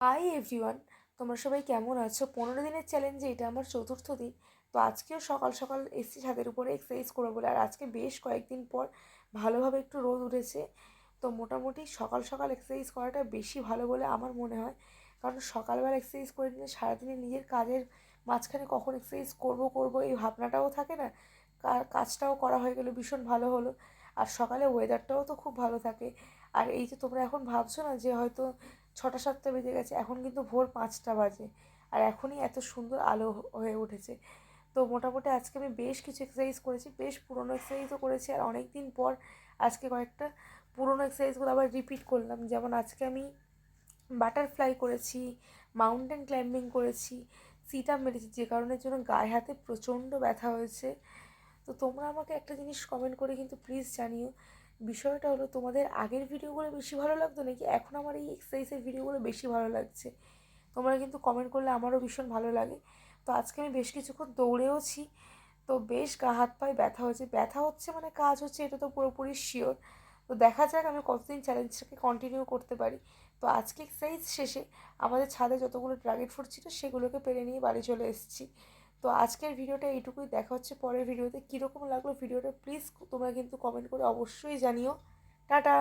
Hi everyone, তোমরা সবাই কেমন আছো? 15 দিনের চ্যালেঞ্জে এটা আমার চতুর্থ দিন। তো আজকেও সকাল সকাল এসেছি ছাদের উপরে এক্সারসাইজ করবো বলে। আর আজকে বেশ কয়েকদিন পর ভালোভাবে একটু রোদ উঠেছে। তো মোটামুটি সকাল সকাল এক্সারসাইজ করাটা বেশি ভালো বলে আমার মনে হয়। কারণ সকালবেলা এক্সারসাইজ করে নিলে সারাদিনে নিজের কাজের মাঝখানে কখন এক্সারসাইজ করবো এই ভাবনাটাও থাকে না। কাজটাও করা হয়ে গেলো, ভীষণ ভালো হলো। আর সকালে ওয়েদারটাও তো খুব ভালো থাকে। আর এই যে তোমরা এখন ভাবছো না যে হয়তো 6টা 7টা বেজে গেছে, এখন কিন্তু ভোর 5টা বাজে। আর এখনই এত সুন্দর আলো হয়ে উঠেছে। তো মোটামুটি আজকে আমি বেশ কিছু এক্সারসাইজ করেছি, বেশ পুরোনো এক্সারসাইজও করেছি। আর অনেক দিন পর আজকে কয়েকটা পুরোনো এক্সারসাইজগুলো আবার রিপিট করলাম। যেমন আজকে আমি বাটারফ্লাই করেছি, মাউন্টেন ক্লাইম্বিং করেছি, সিট আপ মেরেছি, যে কারণের জন্য গায়ে হাতে প্রচণ্ড ব্যথা হয়েছে। তো তোমরা আমাকে একটা জিনিস কমেন্ট করে কিন্তু প্লিজ জানিও, বিষয়টা হলো তোমাদের আগের ভিডিওগুলো বেশি ভালো লাগতো নাকি এখন আমার এই এক্সারসাইজের ভিডিওগুলো বেশি ভালো লাগছে। তোমরা কিন্তু কমেন্ট করলে আমারও ভীষণ ভালো লাগে। তো আজকে আমি বেশ কিছুক্ষণ দৌড়েওছি। তো বেশ গা হাত পায়ে ব্যথা হচ্ছে মানে কাজ হচ্ছে, এটা তো পুরোপুরি শিওর। তো দেখা যাক আমি কতদিন চ্যালেঞ্জটাকে কন্টিনিউ করতে পারি। তো আজকে এক্সারসাইজ শেষে আমাদের ছাদে যতগুলো ড্রাগন ফ্রুট ছিল সেগুলোকে পেরে নিয়ে বাড়ি চলে এসেছি। তো আজকের ভিডিওটা এইটুকুই, দেখা হচ্ছে পরের ভিডিওতে। কীরকম লাগলো ভিডিওটা প্লিজ তোমরা কিন্তু কমেন্ট করে অবশ্যই জানিও। টাটা।